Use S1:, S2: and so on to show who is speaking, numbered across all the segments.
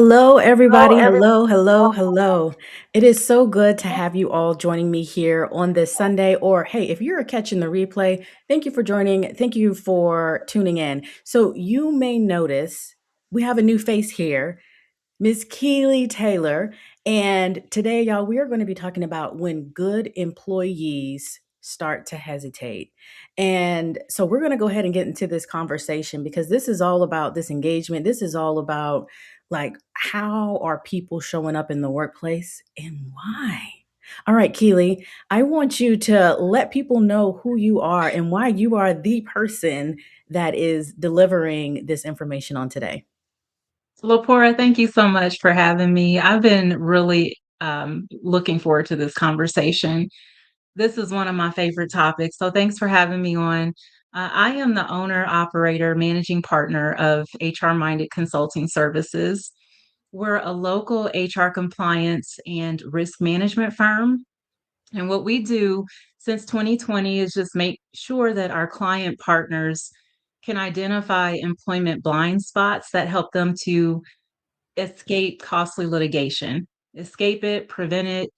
S1: Hello,
S2: Hello,
S1: everybody.
S2: everyone.
S1: Hello, hello, hello. It is so good to have you all joining me here on this Sunday. Or, hey, if you're catching the replay, thank you for joining. Thank you for tuning in. So, you may notice we have a new face here. Miss Keely Taylor. And today, y'all, we are going to be talking about when good employees start to hesitate. And so we're going to go ahead and get into this conversation because this is all about this engagement. This is all about like how are people showing up in the workplace and why? All right, Keely, I want you to let people know who you are and why you are the person that is delivering this information on today.
S2: Lapora, thank you so much for having me. I've been really looking forward to this conversation. This is one of my favorite topics, so thanks for having me on. I am the owner, operator, managing partner of HR Minded Consulting Services. We're a local HR compliance and risk management firm. And what we do since 2020 is just make sure that our client partners can identify employment blind spots that help them to escape costly litigation, escape it, prevent it.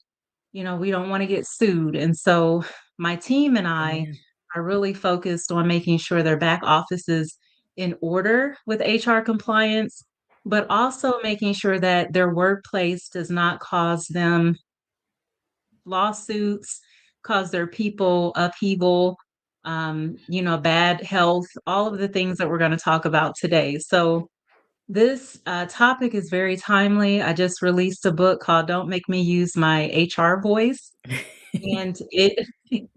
S2: We don't want to get sued. And so my team and I
S1: Amen.
S2: are really focused on making sure their back office is in order with HR compliance, but also making sure that their workplace does not cause them lawsuits, cause their people upheaval, bad health, all of the things that we're going to talk about today. So, this topic is very timely. I just released a book called Don't Make Me Use My HR Voice. And it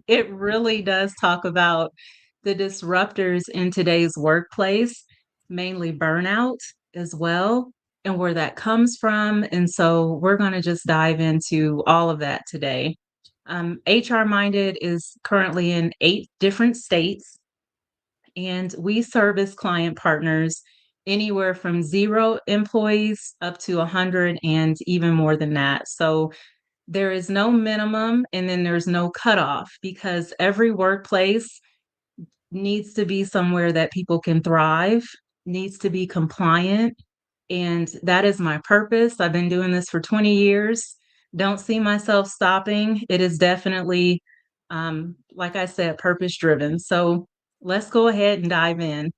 S2: it really does talk about the disruptors in today's workplace, mainly burnout as well, and where that comes from. And so we're going to just dive into all of that today. HR Minded is currently in 8 different states, and we service client partners anywhere from 0 employees up to 100 and even more than that. So there is no minimum and then there's no cutoff because every workplace needs to be somewhere that people can thrive, needs to be compliant. And that is my purpose. I've been doing this for 20 years. Don't see myself stopping. It is definitely, like I said, purpose driven. So let's go ahead and dive in.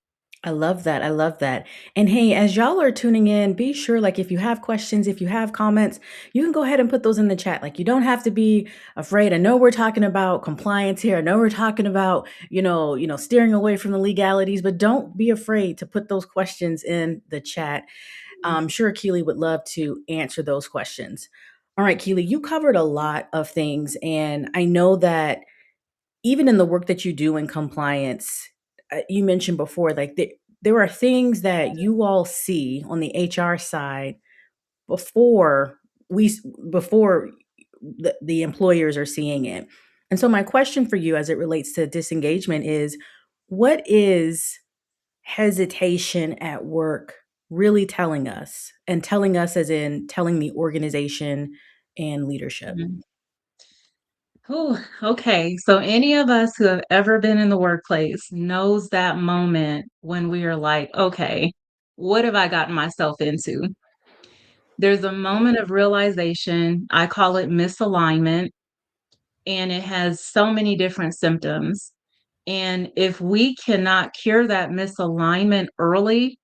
S1: I love that. I love that. And hey, as y'all are tuning in, be sure, like, if you have questions, if you have comments, you can go ahead and put those in the chat. Like, you don't have to be afraid. I know we're talking about compliance here. I know we're talking about, steering away from the legalities, but don't be afraid to put those questions in the chat. I'm sure Keely would love to answer those questions. All right, Keely, you covered a lot of things. And I know that even in the work that you do in compliance, you mentioned before, like there are things that you all see on the HR side before we before the employers are seeing it. And so my question for you as it relates to disengagement is what is hesitation at work really telling us, and telling us as in telling the organization and leadership?
S2: Mhm. Ooh, okay. So any of us who have ever been in the workplace knows that moment when we are like, okay, what have I gotten myself into? There's a moment of realization. I call it misalignment, and it has so many different symptoms. And if we cannot cure that misalignment early,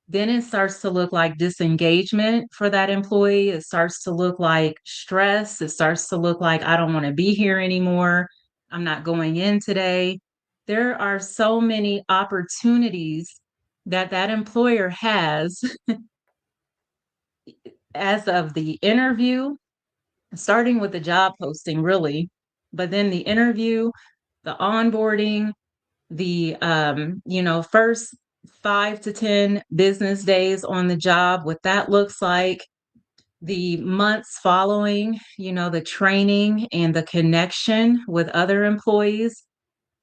S2: then it starts to look like disengagement for that employee. It starts to look like stress. It starts to look like, I don't want to be here anymore. I'm not going in today. There are so many opportunities that that employer has as of the interview, starting with the job posting, really, but then the interview, the onboarding, the first 5 to 10 business days on the job, what that looks like, the months following, the training and the connection with other employees.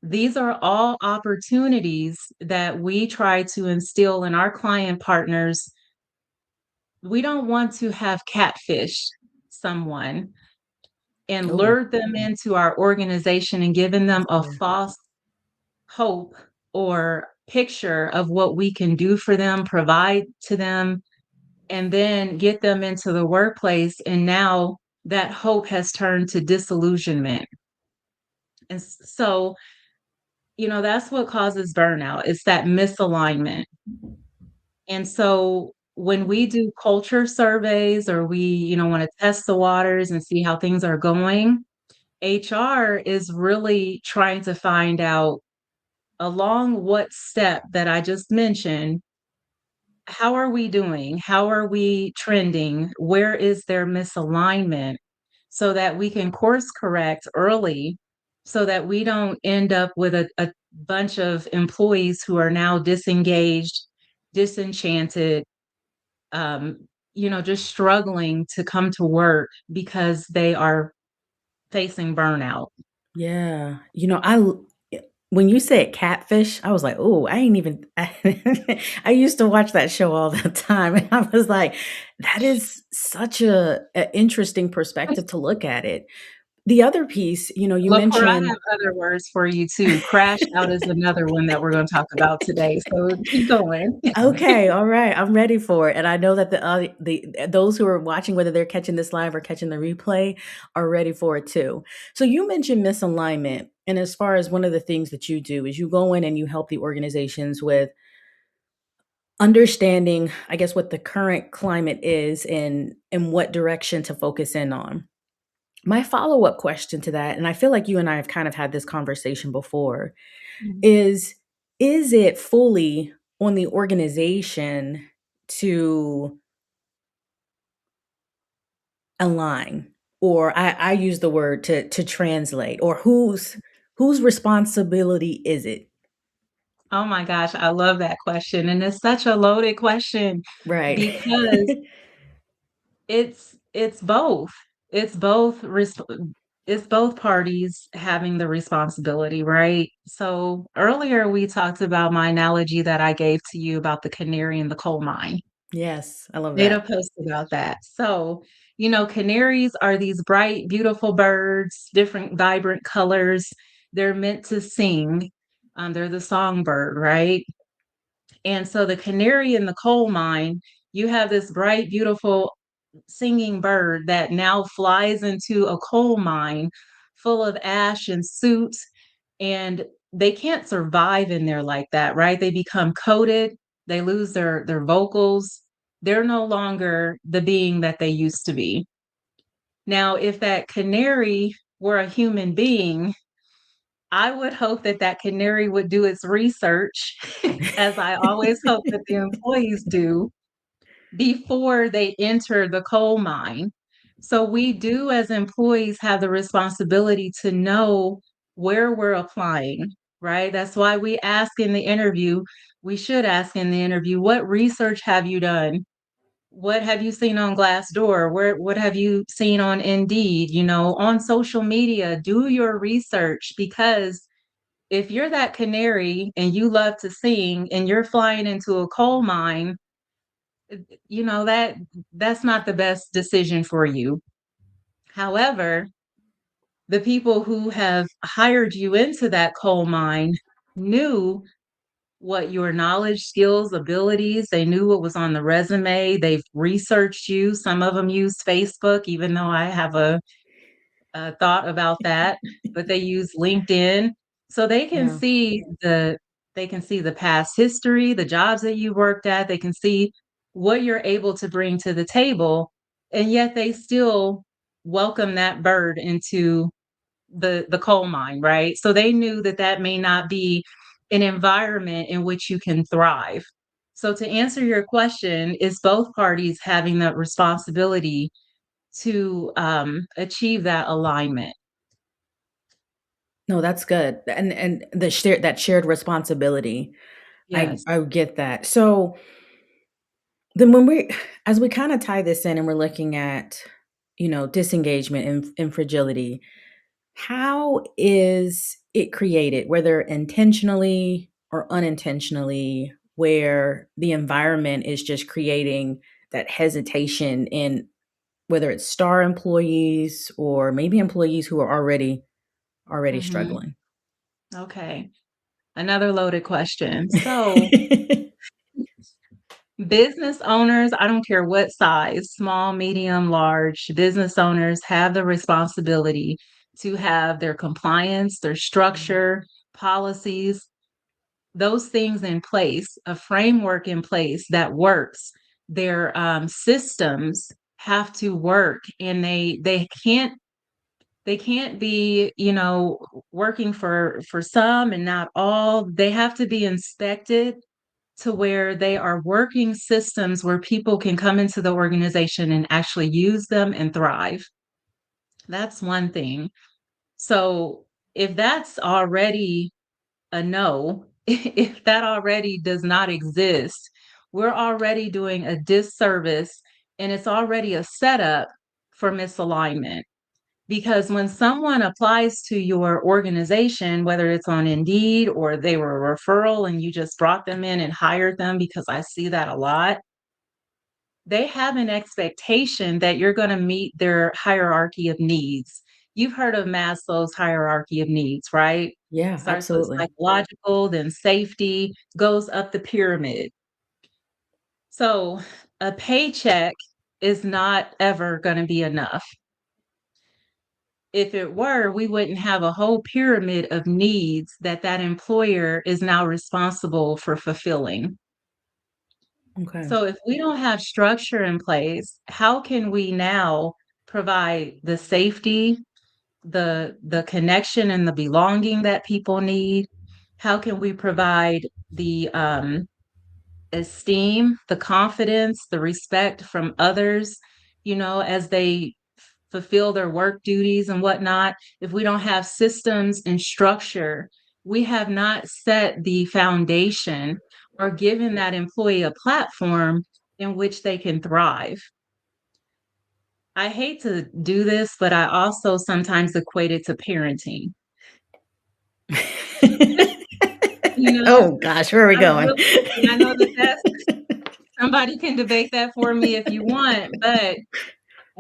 S2: These are all opportunities that we try to instill in our client partners. We don't want to have catfish someone and
S1: Oh,
S2: lure them into our organization and giving them
S1: that's
S2: a
S1: good.
S2: false hope or picture of what we can do for them, provide to them. and then get them into the workplace. And now that hope has turned to disillusionment. And so, that's what causes burnout. It's that misalignment. And so when we do culture surveys or we, want to test the waters and see how things are going, HR is really trying to find out along what step that I just mentioned, how are we doing? How are we trending? Where is there misalignment so that we can course correct early so that we don't end up with a bunch of employees who are now disengaged, disenchanted, just struggling to come to work because they are facing burnout.
S1: Yeah. When you said catfish, I was like, "Oh, I ain't even." I used to watch that show all the time, and I was like, "That is such a interesting perspective to look at it." The other piece, you
S2: Look, where I
S1: mentioned.
S2: have other words for you too. Crash out is another one that we're going to talk about today. So keep going.
S1: Okay, all right, I'm ready for it, and I know that those who are watching, whether they're catching this live or catching the replay, are ready for it too. So you mentioned misalignment, and as far as one of the things that you do is you go in and you help the organizations with understanding, I guess, what the current climate is and what direction to focus in on. My follow-up question to that, and I feel like you and I have kind of had this conversation before,
S2: Mhm.
S1: is is it fully on the organization to align? Or I use the word to translate, or whose responsibility is it?
S2: Oh my gosh, I love that question. And it's such a loaded question
S1: Right.
S2: because it's both. It's both it's both parties having the responsibility, right? So earlier we talked about my analogy that I gave to you about the canary in the coal mine.
S1: Yes, I love
S2: Made a
S1: that.
S2: post about that. So, canaries are these bright, beautiful birds, different vibrant colors. They're meant to sing. They're the songbird, right? And so the canary in the coal mine, you have this bright, beautiful singing bird that now flies into a coal mine full of ash and soot, and they can't survive in there like that, right? They become coated, they lose their vocals. They're no longer the being that they used to be. Now, if that canary were a human being, I would hope that that canary would do its research, as I always hope that the employees do, before they enter the coal mine. So we do as employees have the responsibility to know where we're applying, right? That's why we should ask in the interview, what research have you done? What have you seen on Glassdoor? What have you seen on Indeed? On social media, do your research because if you're that canary and you love to sing and you're flying into a coal mine, that's not the best decision for you. However, the people who have hired you into that coal mine knew what your knowledge, skills, abilities, they knew what was on the resume. They've researched you. Some of them use Facebook, even though I have a thought about that, but they use LinkedIn. So
S1: Yeah.
S2: they can see the past history, the jobs that you worked at, they can see what you're able to bring to the table, and yet they still welcome that bird into the coal mine, right? So they knew that that may not be an environment in which you can thrive. So to answer your question, is both parties having that responsibility to achieve that alignment?
S1: No, that's good. And that shared responsibility. I
S2: Yes.
S1: I get that. So then when we as we kind of tie this in and we're looking at, disengagement and fragility, how is it created, whether intentionally or unintentionally, where the environment is just creating that hesitation in whether it's star employees or maybe employees who are already
S2: Mhm.
S1: struggling?
S2: Okay. Another loaded question. So, Business owners, I don't care what size, small, medium, large, business owners have the responsibility to have their compliance, their
S1: Mhm.
S2: structure, policies, those things in place, a framework in place that works. Their systems have to work, and they can't be, working for some and not all. They have to be inspected to where they are working systems where people can come into the organization and actually use them and thrive. That's one thing. So if that's already a no, if that already does not exist, we're already doing a disservice, and it's already a setup for misalignment. Because when someone applies to your organization, whether it's on Indeed or they were a referral and you just brought them in and hired them, because I see that a lot, they have an expectation that you're going to meet their hierarchy of needs. You've heard of Maslow's hierarchy of needs, right?
S1: Yeah,
S2: Starts with
S1: absolutely.
S2: psychological, then safety, goes up the pyramid. So a paycheck is not ever going to be enough. If it were, we wouldn't have a whole pyramid of needs that that employer is now responsible for fulfilling.
S1: Okay.
S2: So if we don't have structure in place, how can we now provide the safety, the connection and the belonging that people need? How can we provide the esteem, the confidence, the respect from others, as they fulfill their work duties and whatnot? If we don't have systems and structure, we have not set the foundation or given that employee a platform in which they can thrive. I hate to do this, but I also sometimes equate it to parenting. You know,
S1: Oh gosh, where are we
S2: I
S1: going?
S2: really, and I know that that's somebody can debate that for me if you want, but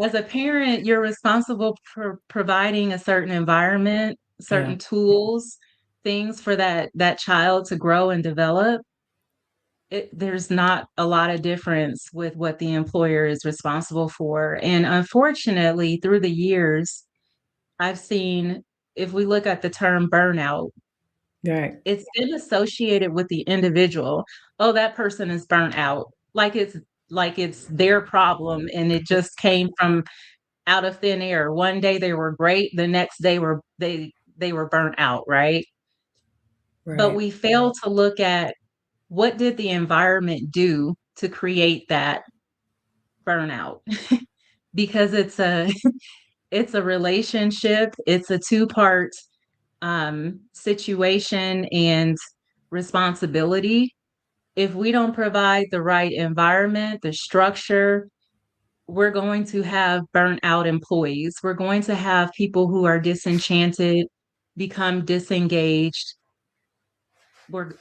S2: as a parent, you're responsible for providing a certain environment,
S1: Yeah,
S2: certain tools, things for that child to grow and develop. There's not a lot of difference with what the employer is responsible for. And unfortunately, through the years, I've seen, if we look at the term burnout,
S1: right,
S2: it's been associated with the individual. Oh, that person is burnt out. Like it's their problem and it just came from out of thin air. One day they were great, the next day they were burnt out, right? But
S1: right.
S2: we fail to look at what did the environment do to create that burnout? Because it's a relationship, it's a two-part situation and responsibility. If we don't provide the right environment, the structure, we're going to have burnt out employees. We're going to have people who are disenchanted, become disengaged.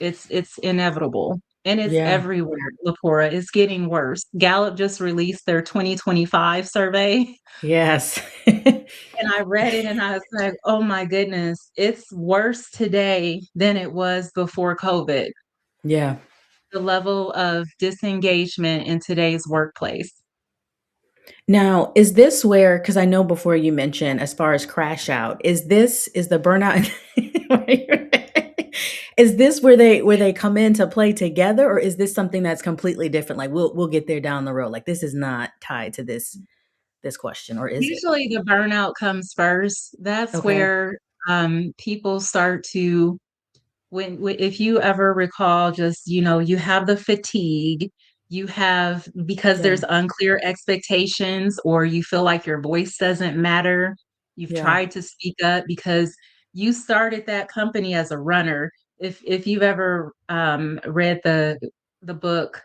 S2: It's inevitable. And it's
S1: Yeah.
S2: everywhere, Lapora. It's getting worse. Gallup just released their 2025 survey,
S1: Yes.
S2: and I read it and I was like, oh my goodness, it's worse today than it was before COVID.
S1: Yeah.
S2: The level of disengagement in today's workplace.
S1: Now, is this where, because I know before you mentioned as far as crash out, is the burnout is this where they come in to play together, or is this something that's completely different? Like we'll get there down the road. Like this is not tied to this question, or is it?
S2: Usually the burnout comes first. That's
S1: Okay.
S2: where people start to, if you ever recall, just, you have the fatigue, you have, because
S1: Yeah.
S2: there's unclear expectations, or you feel like your voice doesn't matter. You've
S1: Yeah.
S2: tried to speak up because you started that company as a runner. If you've ever read the book,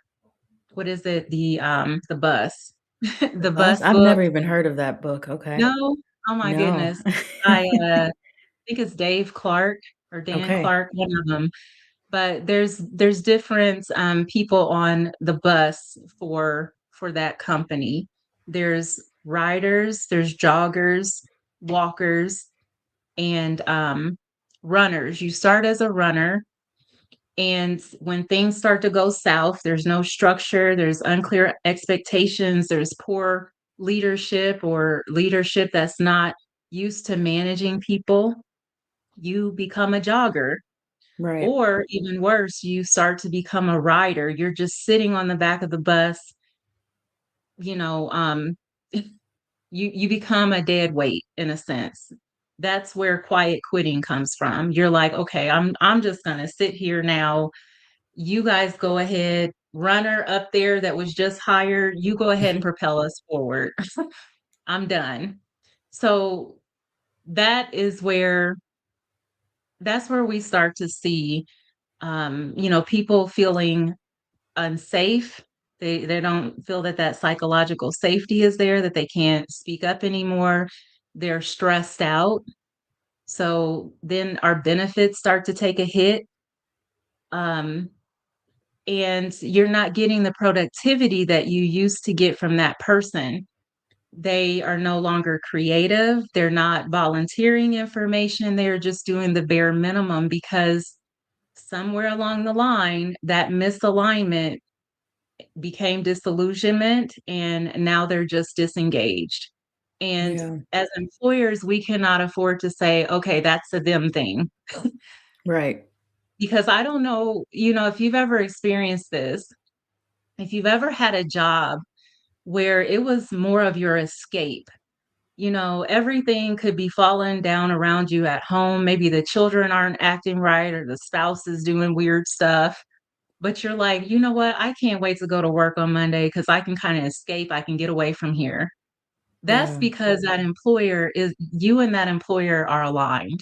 S2: what is it? The bus,
S1: The
S2: the
S1: bus?
S2: bus
S1: I've
S2: book.
S1: never even heard of that book. Okay.
S2: No? Oh my
S1: No.
S2: goodness. I think it's Dave Clark or Dan
S1: Okay.
S2: Clark, one of them. But there's different people on the bus for that company. There's riders, there's joggers, walkers, and runners. You start as a runner, And when things start to go south, there's no structure, there's unclear expectations, there's poor leadership or leadership that's not used to managing people, you become a jogger.
S1: Right.
S2: Or even worse, you start to become a rider. You're just sitting on the back of the bus, you know, you become a dead weight in a sense. That's where quiet quitting comes from. You're like, okay, I'm just gonna sit here now. You guys go ahead, runner up there that was just hired, you go ahead and propel us forward. I'm done. So that is where that's where we start to see people feeling unsafe. They don't feel that that psychological safety is there, that they can't speak up anymore. They're stressed out. So then our benefits start to take a hit. Um, and you're not getting the productivity that you used to get from that person. They are no longer creative. They're not volunteering information. They're just doing the bare minimum because somewhere along the line, that misalignment became disillusionment and now they're just disengaged. And
S1: Yeah.
S2: as employers, we cannot afford to say, okay, that's a them thing.
S1: Right.
S2: Because I don't know, if you've ever experienced this, if you've ever had a job where it was more of your escape, everything could be falling down around you at home. Maybe the children aren't acting right or the spouse is doing weird stuff. But you're like, you know what? I can't wait to go to work on Monday because I can kind of escape. I can get away from here. That's
S1: Yeah.
S2: because that employer is you and that employer are aligned.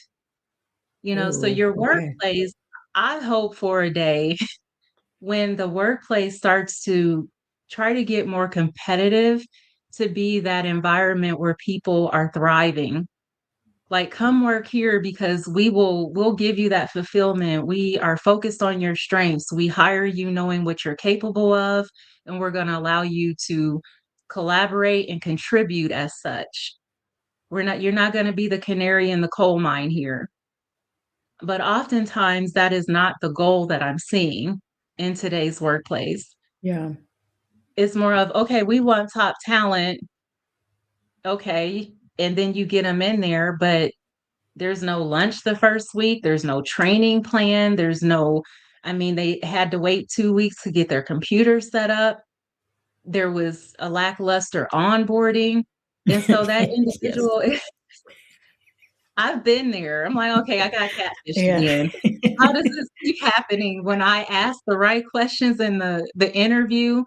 S2: So
S1: Ooh,
S2: your
S1: okay.
S2: workplace, I hope for a day when the workplace starts to try to get more competitive to be that environment where people are thriving. Like, come work here because we'll give you that fulfillment. We are focused on your strengths. We hire you knowing what you're capable of, and we're going to allow you to collaborate and contribute as such. You're not going to be the canary in the coal mine here. But oftentimes that is not the goal that I'm seeing in today's workplace.
S1: Yeah.
S2: It's more of, okay, we want top talent. Okay. And then you get them in there, but there's no lunch the first week, there's no training plan, they had to wait 2 weeks to get their computer set up. There was a lackluster onboarding, and so that
S1: Yes.
S2: individual I've been there. I'm like, "Okay, I got catfished
S1: Yeah.
S2: again. How does this keep happening when I ask the right questions in the interview?"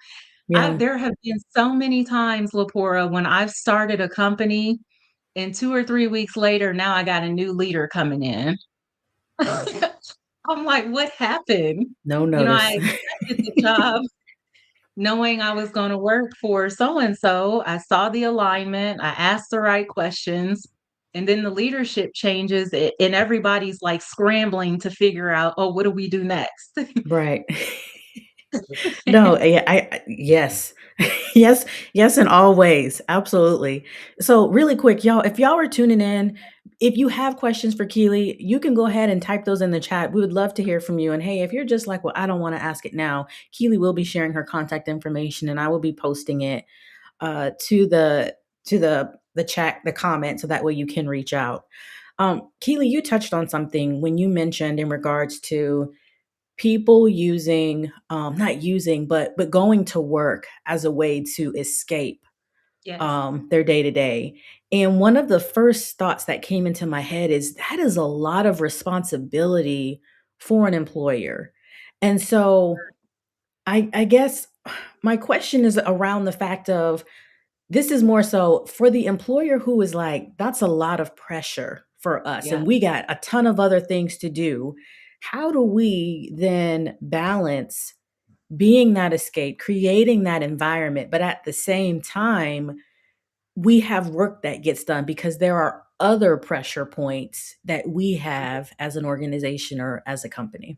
S1: Yeah.
S2: There have been so many times, Lapora, when I've started a company and 2 or 3 weeks later, now I got a new leader coming in. I'm like, "What happened?"
S1: No
S2: I
S1: notice.
S2: accepted the job knowing I was gonna work for so and so. I saw the alignment, I asked the right questions, and then the leadership changes and everybody's like scrambling to figure out, "Oh, what do we do next?"
S1: Right. No, yeah, yes. Yes, yes, in all ways, absolutely. So, really quick, y'all, if y'all are tuning in, if you have questions for Keely, you can go ahead and type those in the chat. We would love to hear from you. And hey, if you're just like, well, I don't want to ask it now, Keely will be sharing her contact information, and I will be posting it to the chat, the comment, so that way you can reach out. Keely, you touched on something when you mentioned in regards to people using not using but going to work as a way to escape
S2: Yes.
S1: their day to day. And one of the first thoughts that came into my head is that is a lot of responsibility for an employer. And so I guess my question is around the fact of this is more so for the employer who is like, that's a lot of pressure for us,
S2: Yeah.
S1: and we got a ton of other things to do. How do we then balance being that escape, creating that environment, but at the same time, we have work that gets done because there are other pressure points that we have as an organization or as a company?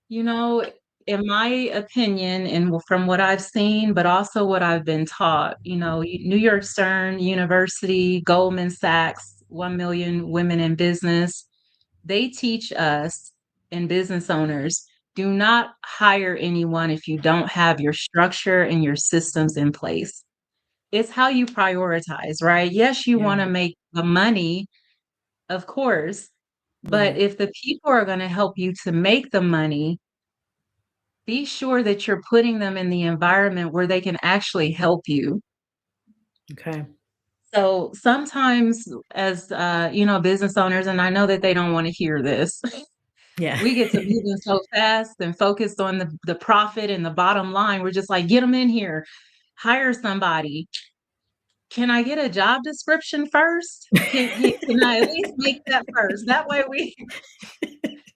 S2: You know, in my opinion, and from what I've seen, but also what I've been taught, New York Stern University, Goldman Sachs, 1 million women in business, they teach us and business owners Do not hire anyone if you don't have your structure and your systems in place. It's how you prioritize, right? Yes, you
S1: Yeah.
S2: wanna make the money, of course, but
S1: Right.
S2: if the people are gonna help you to make the money, be sure that you're putting them in the environment where they can actually help you.
S1: Okay.
S2: So, sometimes as, you know, business owners, and I know that they don't wanna hear this,
S1: Yeah.
S2: we get to moving so fast and focused on the profit and the bottom line. We're just like, "Get them in here, hire somebody. Can I get a job description first? Can I at least make that first? That way we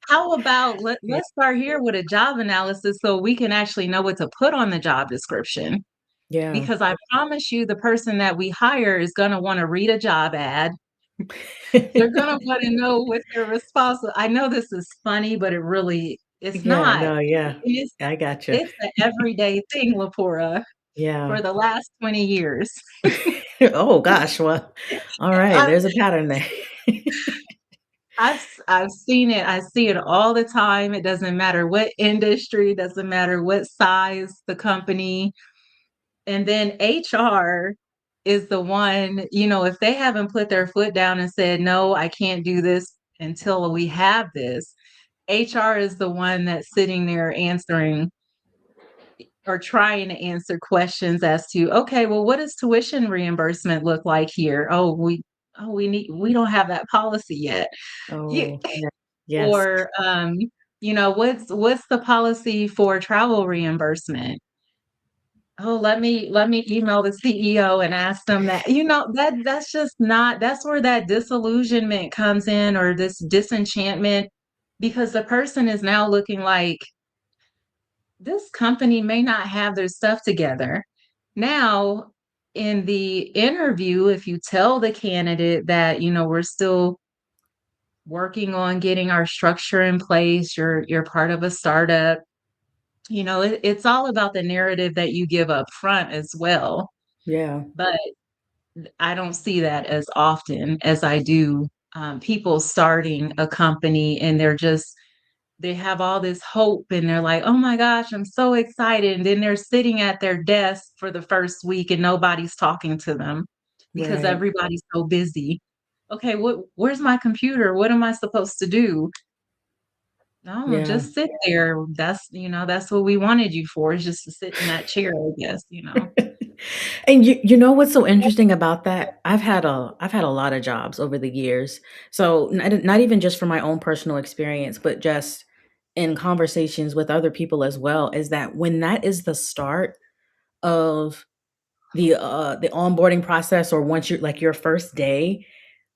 S2: how about
S1: Yeah.
S2: let's start here with a job analysis so we can actually know what to put on the job description,
S1: Yeah.
S2: because I promise you the person that we hire is gonna wanna read a job ad. They're gonna wanna know what they're responsible. I know this is funny, but it really it's
S1: Yeah,
S2: not.
S1: no, yeah.
S2: It's
S1: I gotcha.
S2: it's an everyday thing, Lapora,
S1: Yeah.
S2: for the last 20 years.
S1: Oh gosh, well, all right,
S2: I've
S1: there's a pattern there.
S2: I've seen it. I see it all the time. It doesn't matter what industry, doesn't matter what size the company. And then HR is the one, you know, if they haven't put their foot down and said, "No, I can't do this until we have this," HR is the one that's sitting there answering or trying to answer questions as to, "Okay, well, what does tuition reimbursement look like here? We don't have that policy yet." You
S1: Oh, yeah. Yes.
S2: or, you know, what's the policy for travel reimbursement? Oh, let me email the CEO and ask them that. You know, that's just not that's where that disillusionment comes in, or this disenchantment, because the person is now looking like this company may not have their stuff together. Now, in the interview, if you tell the candidate that, you know, we're still working on getting our structure in place, you're part of a startup, you know, it's all about the narrative that you give up front as well.
S1: Yeah.
S2: But I don't see that as often as I do people starting a company, and they have all this hope and they're like, "Oh my gosh, I'm so excited." And then they're sitting at their desk for the first week and nobody's talking to them because
S1: Right.
S2: everybody's so busy. Okay, where's my computer? What am I supposed to do? No,
S1: Yeah.
S2: just sit there. That's, you know, that's what we wanted you for, is just to sit in that chair, I guess, you know.
S1: And you know what's so interesting about that? I've had a lot of jobs over the years. So not even just from my own personal experience, but just in conversations with other people as well, is that when that is the start of the onboarding process, or once you're like your first day,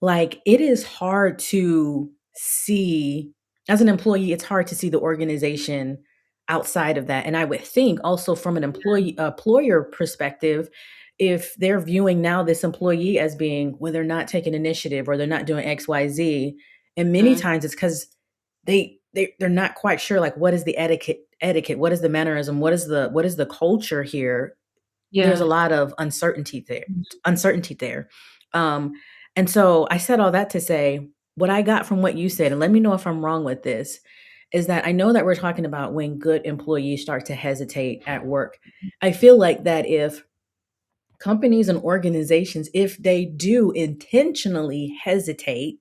S1: like it is hard to see as an employee, it's hard to see the organization outside of that. And I would think also from an employer perspective, if they're viewing now this employee as being, well, they're not taking initiative or they're not doing XYZ, and many
S2: Mhm.
S1: times it's because they're not quite sure, like, what is the etiquette, what is the mannerism, what is the culture here. There's a
S2: Yeah.
S1: lot of uncertainty there. Um, and so I said all that to say, what I got from what you said, and let me know if I'm wrong with this, is that I know that we're talking about when good employees start to hesitate at work. I feel like that if companies and organizations, if they do intentionally hesitate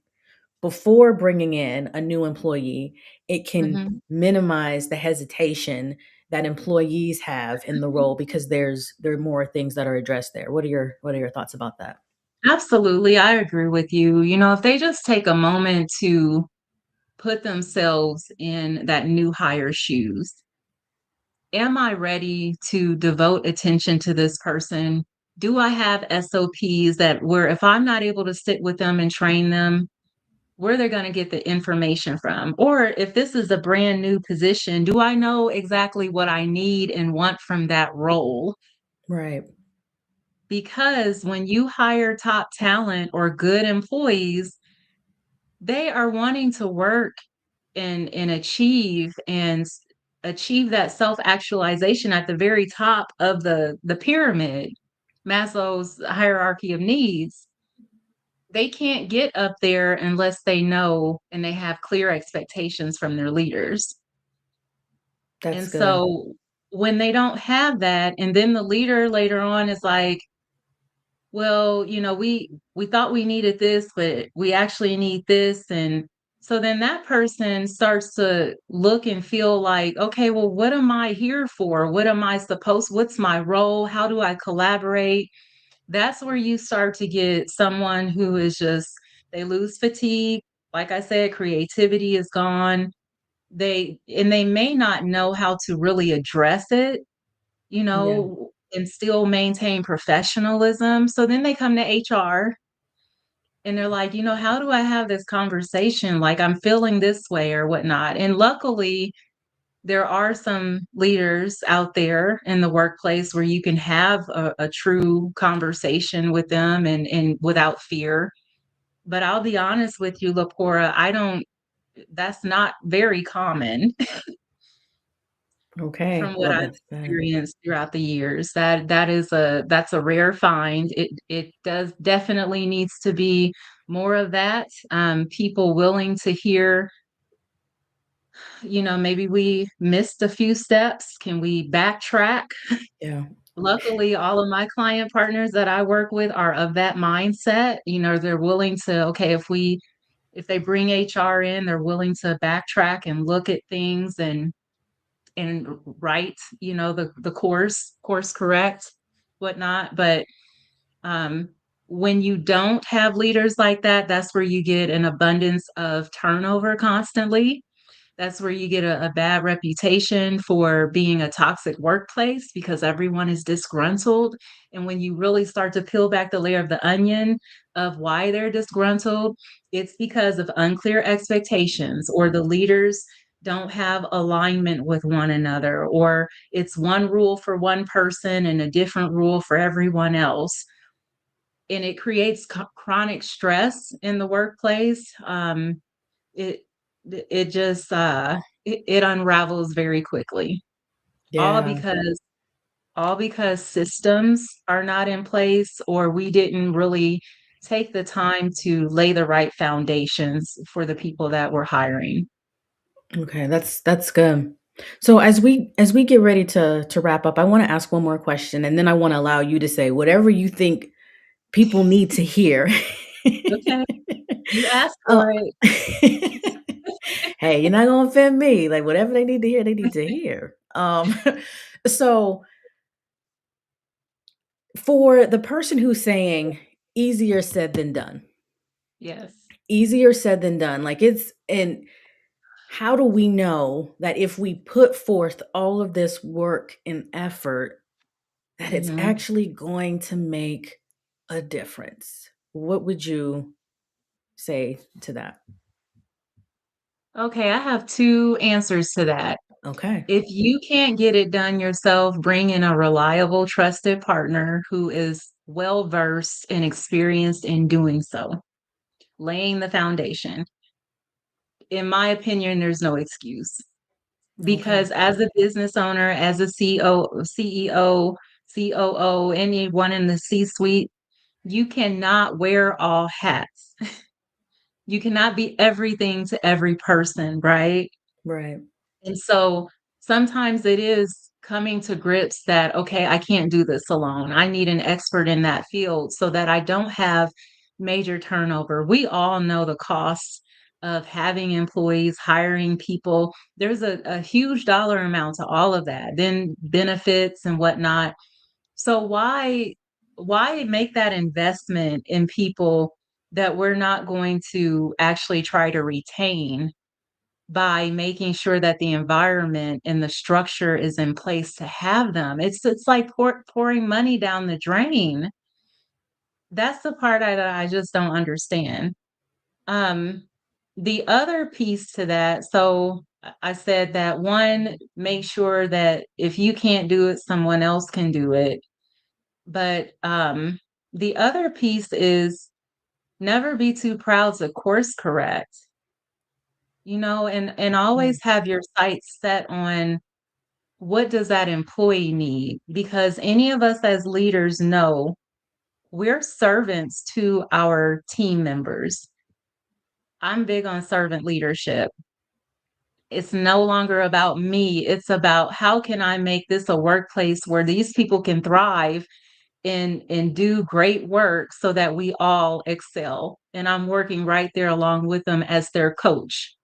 S1: before bringing in a new employee, it can
S2: Mhm.
S1: minimize the hesitation that employees have in the role, because there are more things that are addressed there. What are your thoughts about that?
S2: Absolutely, I agree with you. You know, if they just take a moment to put themselves in that new hire shoes. Am I ready to devote attention to this person? Do I have SOPs that where if I'm not able to sit with them and train them, where they're going to get the information from? Or if this is a brand new position, do I know exactly what I need and want from that role?
S1: Right.
S2: Because when you hire top talent or good employees, they are wanting to work and achieve that self-actualization at the very top of the pyramid, Maslow's hierarchy of needs. They can't get up there unless they know and they have clear expectations from their leaders.
S1: That's
S2: And
S1: good.
S2: so when they don't have that, and then the leader later on is like, well, we thought we needed this, but we actually need this. And so then that person starts to look and feel like, okay, well, what am I here for? What's my role? How do I collaborate? That's where you start to get someone who is just, they lose fatigue. Like I said, creativity is gone. They may not know how to really address it,
S1: Yeah.
S2: and still maintain professionalism. So then they come to HR and they're like, how do I have this conversation? Like, I'm feeling this way or whatnot. And luckily, there are some leaders out there in the workplace where you can have a true conversation with them and without fear. But I'll be honest with you, Lapora, that's not very common from
S1: Okay.
S2: what
S1: Well,
S2: I've
S1: that's
S2: experienced throughout the years. That's a rare find. It does definitely needs to be more of that. People willing to hear, maybe we missed a few steps. Can we backtrack?
S1: yeah.
S2: Luckily, all of my client partners that I work with are of that mindset. They're willing to, okay, if they bring HR in, they're willing to backtrack and look at things and write, the course correct, whatnot. But um, when you don't have leaders like that, that's where you get an abundance of turnover constantly. That's where you get a bad reputation for being a toxic workplace because everyone is disgruntled. And when you really start to peel back the layer of the onion of why they're disgruntled, it's because of unclear expectations, or the leaders don't have alignment with one another, or it's one rule for one person and a different rule for everyone else. And it creates chronic stress in the workplace. It it just it unravels very quickly, all
S1: Yeah.
S2: because systems are not in place, or we didn't really take the time to lay the right foundations for the people that we're hiring.
S1: Okay, that's good. So as we get ready to wrap up, I want to ask one more question, and then I want to allow you to say whatever you think people need to hear.
S2: Okay, you asked
S1: uh,
S2: for it.
S1: hey, you're not gonna offend me. Like whatever they need to hear, they need to hear. So for the person who's saying easier said than done,
S2: Yes.
S1: easier said than done. Like it's and how do we know that if we put forth all of this work and effort, that it's
S2: Hmm.
S1: actually going to make a difference? What would you say to that?
S2: Okay, I have two answers to that.
S1: Okay.
S2: If you can't get it done yourself, bring in a reliable, trusted partner who is well versed and experienced in doing so, laying the foundation. In my opinion, there's no excuse,
S1: Okay.
S2: because as a business owner, as a CEO, COO, anyone in the C suite, you cannot wear all hats. You cannot be everything to every person, right?
S1: Right.
S2: And so sometimes it is coming to grips that, okay, I can't do this alone. I need an expert in that field so that I don't have major turnover. We all know the costs of having employees, hiring people. There's a huge dollar amount to all of that, then benefits and whatnot. So why make that investment in people that we're not going to actually try to retain by making sure that the environment and the structure is in place to have them? It's like pouring money down the drain. That's the part that I just don't understand. Um, the other piece to that, so I said that one, make sure that if you can't do it, someone else can do it. But the other piece is never be too proud to course correct, and
S1: Mm.
S2: always have your sights set on what does that employee need? Because any of us as leaders know we're servants to our team members. I'm big on servant leadership. It's no longer about me. It's about how can I make this a workplace where these people can thrive and do great work so that we all excel. And I'm working right there along with them as their coach,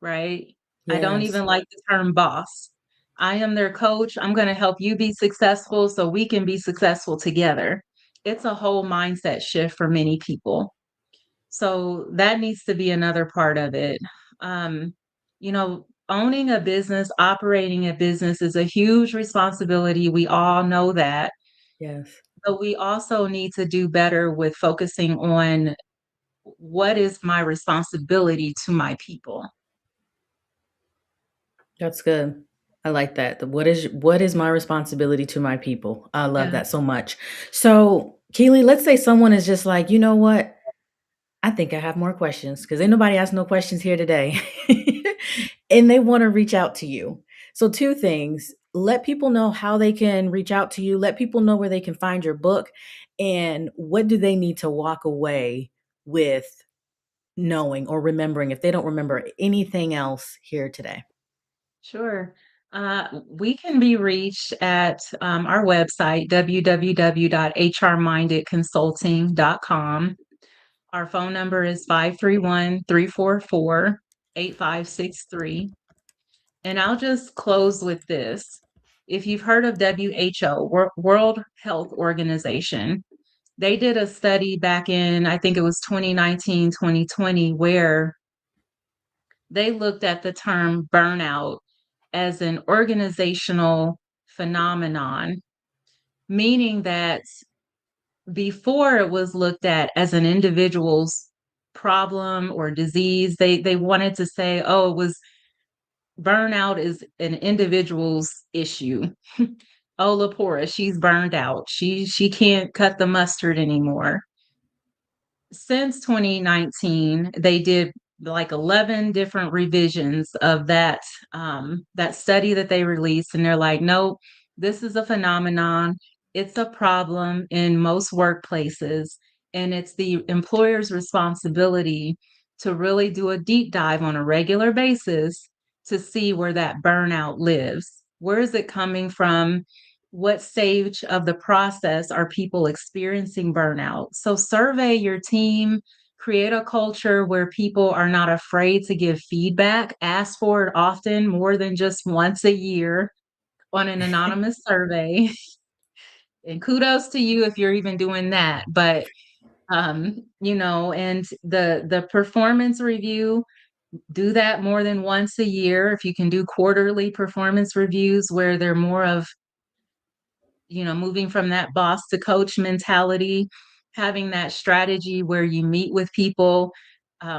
S2: right? I don't
S1: Yes.
S2: even like the term boss. I am their coach. I'm going to help you be successful so we can be successful together. It's a whole mindset shift for many people. So that needs to be another part of it. Um, owning a business, operating a business is a huge responsibility. We all know that.
S1: Yes.
S2: But we also need to do better with focusing on what is my responsibility to my people.
S1: That's good. I like that. What is my responsibility to my people? I love
S2: Yeah,
S1: that so much. So, Keely, let's say someone is just like, you know what? I think I have more questions because ain't nobody asked no questions here today. And they want to reach out to you. So, two things: let people know how they can reach out to you, let people know where they can find your book, and what do they need to walk away with knowing or remembering if they don't remember anything else here today.
S2: sure. We can be reached at our website, www.hrmindedconsulting.com. Our phone number is 531-344-8563. And I'll just close with this. If you've heard of WHO, World Health Organization, they did a study back in, I think it was 2019, 2020, where they looked at the term burnout as an organizational phenomenon, meaning that before it was looked at as an individual's problem or disease, they wanted to say, oh, it was burnout is an individual's issue. Oh, Lapora, she's burned out. She can't cut the mustard anymore. Since 2019, they did like 11 different revisions of that study that they released, and they're like, nope, this is a phenomenon. It's a problem in most workplaces, and it's the employer's responsibility to really do a deep dive on a regular basis to see where that burnout lives. Where is it coming from? What stage of the process are people experiencing burnout? So survey your team, create a culture where people are not afraid to give feedback, ask for it often, more than just once a year on an anonymous survey. And kudos to you if you're even doing that. But and the performance review, do that more than once a year. If you can do quarterly performance reviews where they're more of moving from that boss to coach mentality, having that strategy where you meet with people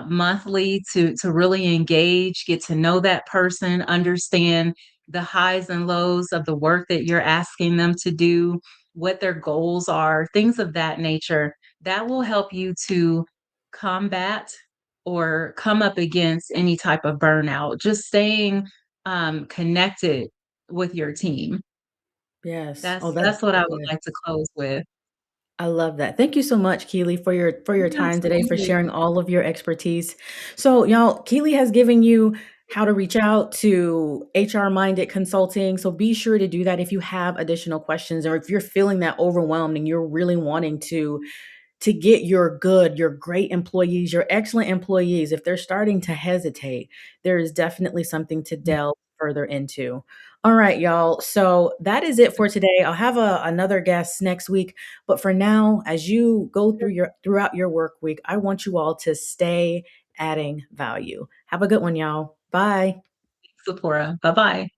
S2: monthly to really engage, get to know that person, understand the highs and lows of the work that you're asking them to do, what their goals are, things of that nature. That will help you to combat or come up against any type of burnout. Just staying connected with your team.
S1: Yes. Oh,
S2: That's
S1: that's
S2: what I
S1: so
S2: would
S1: good.
S2: like to close with.
S1: I love that. Thank you so much, Keely, for your
S2: Yeah,
S1: time today, for
S2: absolutely.
S1: sharing all of your expertise. So, y'all, Keely has given you how to reach out to HR Minded Consulting. So be sure to do that if you have additional questions or if you're feeling that overwhelmed and you're really wanting to get your great employees, your excellent employees, if they're starting to hesitate, there is definitely something to delve further into. All right, y'all. So that is it for today. I'll have another guest next week, but for now, as you go throughout your work week, I want you all to stay adding value. Have a good one, y'all. Bye.
S2: Sephora. Bye bye.